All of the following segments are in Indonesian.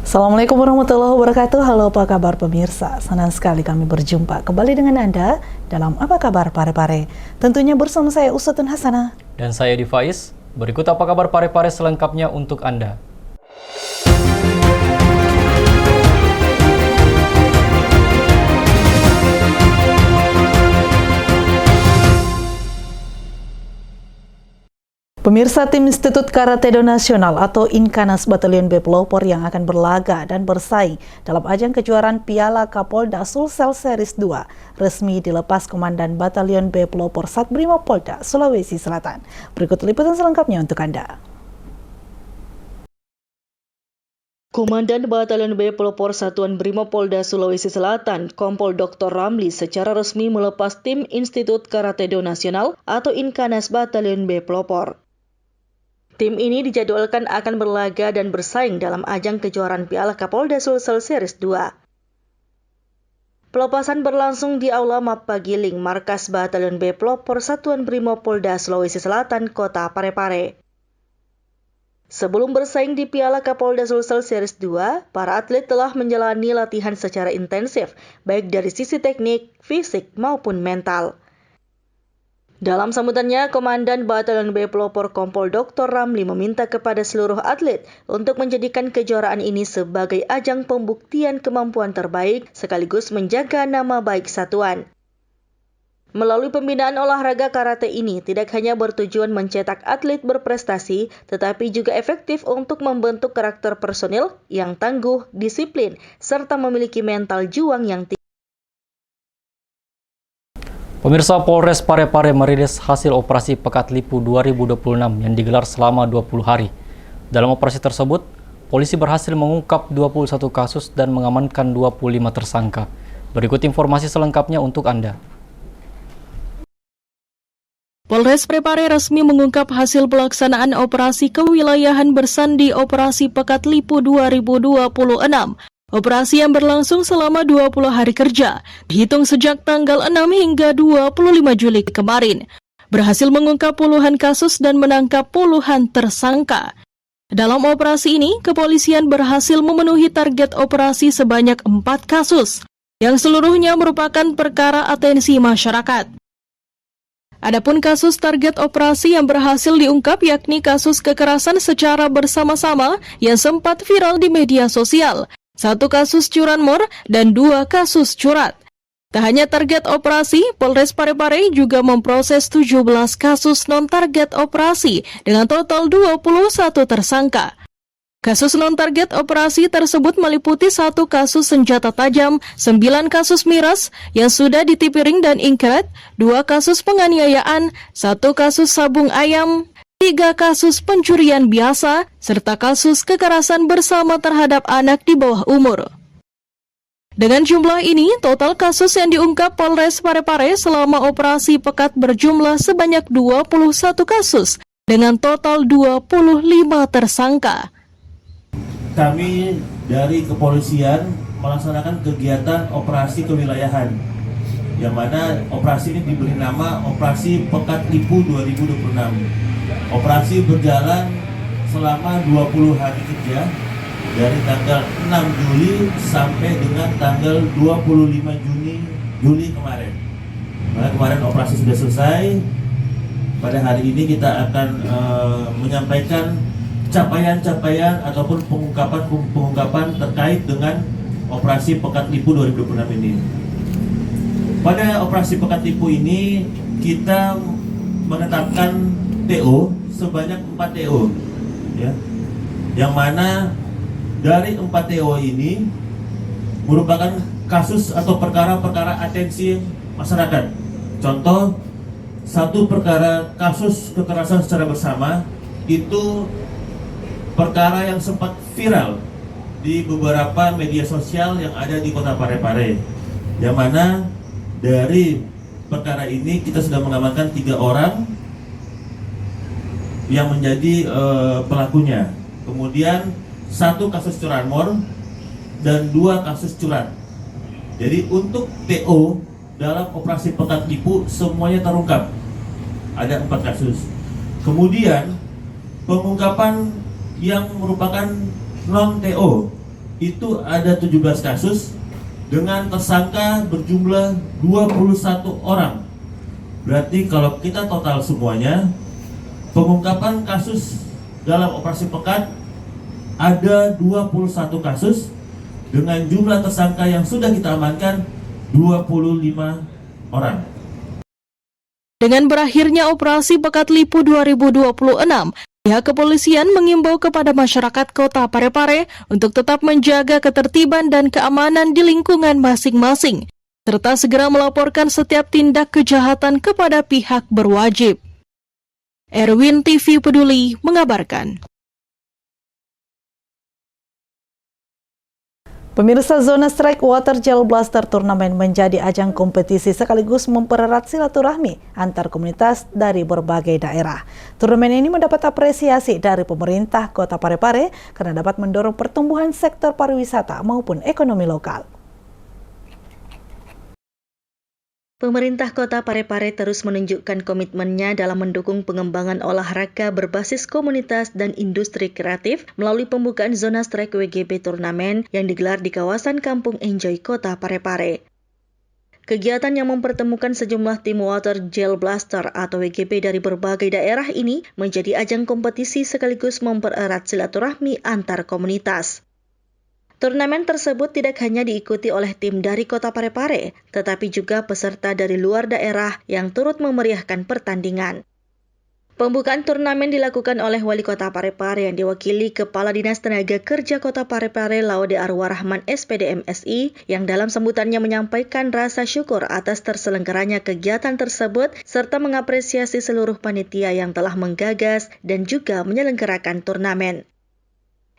Assalamualaikum warahmatullahi wabarakatuh. Halo, apa kabar pemirsa? Senang sekali kami berjumpa kembali dengan Anda dalam Apa Kabar Pare-Pare. Tentunya bersama saya Usatun Hasanah. Dan saya Divais. Berikut Apa Kabar Pare-Pare selengkapnya untuk Anda. Pemirsa, tim Institut Karate-Do Nasional atau Inkanas Batalion B Pelopor yang akan berlaga dan bersaing dalam ajang kejuaraan Piala Kapolda Sulsel Series 2 resmi dilepas Komandan Batalion B Pelopor Satbrimopolda Sulawesi Selatan. Berikut liputan selengkapnya untuk Anda. Komandan Batalion B Pelopor Satuan Brimopolda Sulawesi Selatan, Kompol Dr. Ramli secara resmi melepas tim Institut Karate-Do Nasional atau Inkanas Batalion B Pelopor. Tim ini dijadwalkan akan berlaga dan bersaing dalam ajang kejuaraan Piala Kapolda Sulsel Series 2. Pelepasan berlangsung di Aula Mappa Giling, markas Batalion B Pelopor Satuan Brimopolda Sulawesi Selatan, Kota Parepare. Sebelum bersaing di Piala Kapolda Sulsel Series 2, para atlet telah menjalani latihan secara intensif, baik dari sisi teknik, fisik, maupun mental. Dalam sambutannya, Komandan Batalion B Pelopor Kompol Dr. Ramli meminta kepada seluruh atlet untuk menjadikan kejuaraan ini sebagai ajang pembuktian kemampuan terbaik sekaligus menjaga nama baik satuan. Melalui pembinaan olahraga karate ini tidak hanya bertujuan mencetak atlet berprestasi, tetapi juga efektif untuk membentuk karakter personil yang tangguh, disiplin, serta memiliki mental juang yang tinggi. Pemirsa, Polres Parepare merilis hasil operasi Pekat Lipu 2026 yang digelar selama 20 hari. Dalam operasi tersebut, polisi berhasil mengungkap 21 kasus dan mengamankan 25 tersangka. Berikut informasi selengkapnya untuk Anda. Polres Parepare resmi mengungkap hasil pelaksanaan operasi kewilayahan bersandi Operasi Pekat Lipu 2026. Operasi yang berlangsung selama 20 hari kerja, dihitung sejak tanggal 6 hingga 25 Juli kemarin, berhasil mengungkap puluhan kasus dan menangkap puluhan tersangka. Dalam operasi ini, kepolisian berhasil memenuhi target operasi sebanyak 4 kasus, yang seluruhnya merupakan perkara atensi masyarakat. Adapun kasus target operasi yang berhasil diungkap yakni kasus kekerasan secara bersama-sama yang sempat viral di media sosial, 1 kasus curanmor, dan 2 kasus curat. Tak hanya target operasi, Polres Parepare juga memproses 17 kasus non-target operasi dengan total 21 tersangka. Kasus non-target operasi tersebut meliputi 1 kasus senjata tajam, 9 kasus miras yang sudah ditipiring dan ingkret, 2 kasus penganiayaan, 1 kasus sabung ayam, 3 kasus pencurian biasa, serta kasus kekerasan bersama terhadap anak di bawah umur. Dengan jumlah ini, total kasus yang diungkap Polres Parepare selama operasi Pekat berjumlah sebanyak 21 kasus, dengan total 25 tersangka. Kami dari kepolisian melaksanakan kegiatan operasi kewilayahan, yang mana operasi ini diberi nama Operasi Pekat Lipu 2026. Operasi berjalan selama 20 hari kerja dari tanggal 6 Juli sampai dengan tanggal 25 Juli kemarin. Nah, kemarin operasi sudah selesai. Pada hari ini kita akan menyampaikan capaian-capaian ataupun pengungkapan terkait dengan Operasi Pekat Lipu 2026 ini. Pada Operasi Pekat Lipu ini kita menetapkan TO sebanyak 4 TO, ya, yang mana dari 4 TO ini merupakan kasus atau perkara-perkara atensi masyarakat. Contoh, 1 perkara kasus kekerasan secara bersama itu perkara yang sempat viral di beberapa media sosial yang ada di Kota Parepare, yang mana dari perkara ini kita sudah mengamankan 3 orang yang menjadi pelakunya. Kemudian 1 kasus curanmor dan 2 kasus curat. Jadi untuk TO dalam operasi Pekat Lipu semuanya terungkap. Ada 4 kasus. Kemudian pengungkapan yang merupakan non-TO itu ada 17 kasus dengan tersangka berjumlah 21 orang. Berarti kalau kita total semuanya, pengungkapan kasus dalam operasi pekat ada 21 kasus dengan jumlah tersangka yang sudah kita amankan 25 orang. Dengan berakhirnya operasi Pekat Lipu 2026, pihak kepolisian mengimbau kepada masyarakat Kota Parepare untuk tetap menjaga ketertiban dan keamanan di lingkungan masing-masing, serta segera melaporkan setiap tindak kejahatan kepada pihak berwajib. Erwin TV Peduli mengabarkan. Pemirsa, zona strike water gel blaster turnamen menjadi ajang kompetisi sekaligus mempererat silaturahmi antar komunitas dari berbagai daerah. Turnamen ini mendapat apresiasi dari pemerintah Kota Parepare karena dapat mendorong pertumbuhan sektor pariwisata maupun ekonomi lokal. Pemerintah Kota Parepare terus menunjukkan komitmennya dalam mendukung pengembangan olahraga berbasis komunitas dan industri kreatif melalui pembukaan zona strike WGB turnamen yang digelar di kawasan Kampung Enjoy Kota Parepare. Kegiatan yang mempertemukan sejumlah tim water gel blaster atau WGB dari berbagai daerah ini menjadi ajang kompetisi sekaligus mempererat silaturahmi antar komunitas. Turnamen tersebut tidak hanya diikuti oleh tim dari Kota Parepare, tetapi juga peserta dari luar daerah yang turut memeriahkan pertandingan. Pembukaan turnamen dilakukan oleh Wali Kota Parepare yang diwakili Kepala Dinas Tenaga Kerja Kota Parepare Laude Arwarahman SPD MSI, yang dalam sambutannya menyampaikan rasa syukur atas terselenggaranya kegiatan tersebut serta mengapresiasi seluruh panitia yang telah menggagas dan juga menyelenggarakan turnamen.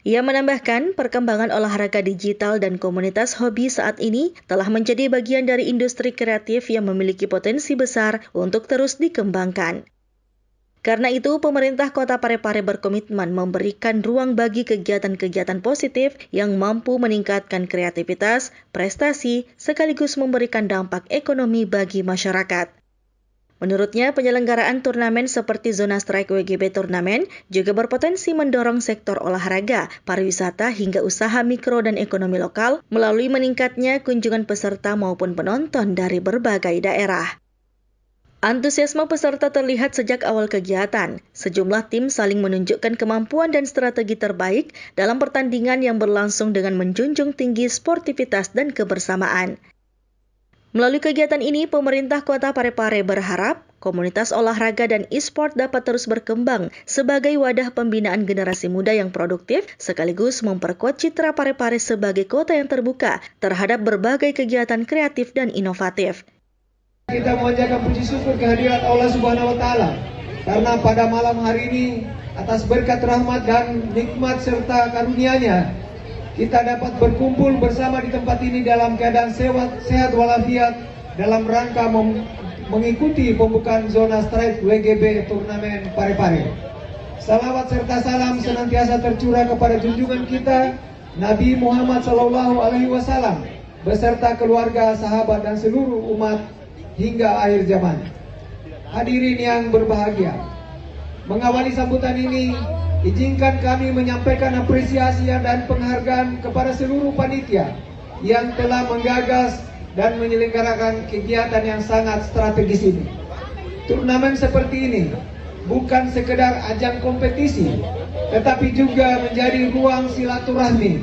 Ia menambahkan, perkembangan olahraga digital dan komunitas hobi saat ini telah menjadi bagian dari industri kreatif yang memiliki potensi besar untuk terus dikembangkan. Karena itu, pemerintah Kota Parepare berkomitmen memberikan ruang bagi kegiatan-kegiatan positif yang mampu meningkatkan kreativitas, prestasi, sekaligus memberikan dampak ekonomi bagi masyarakat. Menurutnya, penyelenggaraan turnamen seperti zona strike WGB turnamen juga berpotensi mendorong sektor olahraga, pariwisata hingga usaha mikro dan ekonomi lokal melalui meningkatnya kunjungan peserta maupun penonton dari berbagai daerah. Antusiasme peserta terlihat sejak awal kegiatan. Sejumlah tim saling menunjukkan kemampuan dan strategi terbaik dalam pertandingan yang berlangsung dengan menjunjung tinggi sportivitas dan kebersamaan. Melalui kegiatan ini, pemerintah Kota Parepare berharap komunitas olahraga dan e-sport dapat terus berkembang sebagai wadah pembinaan generasi muda yang produktif, sekaligus memperkuat citra Parepare sebagai kota yang terbuka terhadap berbagai kegiatan kreatif dan inovatif. Kita menjaga puji syukur kehadirat Allah Subhanahu wa Ta'ala, karena pada malam hari ini atas berkat rahmat dan nikmat serta karunia-Nya kita dapat berkumpul bersama di tempat ini dalam keadaan sehat walafiat dalam rangka mengikuti pembukaan zona strike WGB turnamen Parepare. Salawat serta salam senantiasa tercurah kepada junjungan kita Nabi Muhammad SAW beserta keluarga, sahabat dan seluruh umat hingga akhir zaman. Hadirin yang berbahagia, mengawali sambutan ini, izinkan kami menyampaikan apresiasi dan penghargaan kepada seluruh panitia yang telah menggagas dan menyelenggarakan kegiatan yang sangat strategis ini. Turnamen seperti ini bukan sekedar ajang kompetisi, tetapi juga menjadi ruang silaturahmi,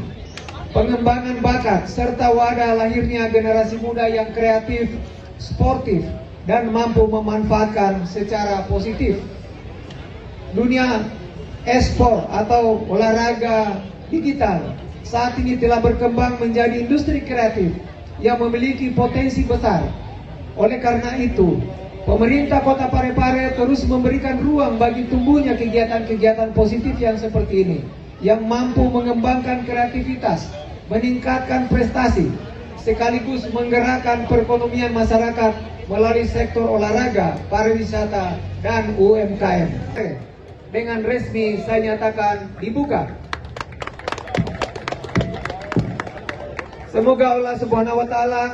pengembangan bakat, serta wadah lahirnya generasi muda yang kreatif, sportif, dan mampu memanfaatkan secara positif. Dunia e-sport atau olahraga digital saat ini telah berkembang menjadi industri kreatif yang memiliki potensi besar. Oleh karena itu, pemerintah Kota Parepare terus memberikan ruang bagi tumbuhnya kegiatan-kegiatan positif yang seperti ini, yang mampu mengembangkan kreativitas, meningkatkan prestasi, sekaligus menggerakkan perekonomian masyarakat melalui sektor olahraga, pariwisata, dan UMKM. Dengan resmi saya nyatakan dibuka. Semoga Allah Subhanahu wa Ta'ala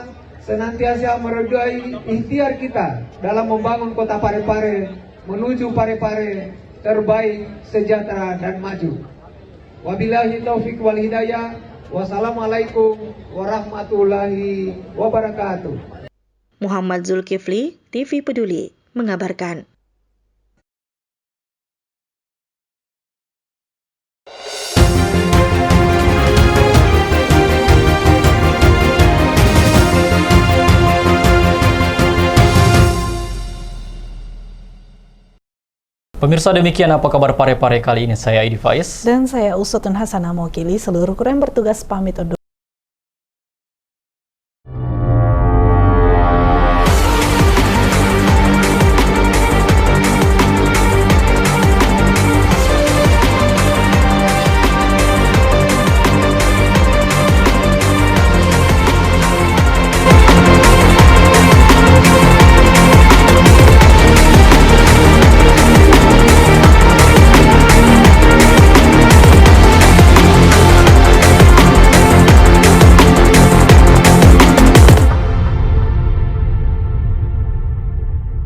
senantiasa meridai ikhtiar kita dalam membangun Kota Parepare menuju Parepare terbaik, sejahtera dan maju. Wabillahi taufik wal hidayah. Wassalamualaikum warahmatullahi wabarakatuh. Muhammad Zulkifli, TV Peduli, mengabarkan. Pemirsa, demikian apa kabar Parepare kali ini. Saya Edi Faiz. Dan saya Usutun Hasanah mewakili seluruh kru yang bertugas pamit undur.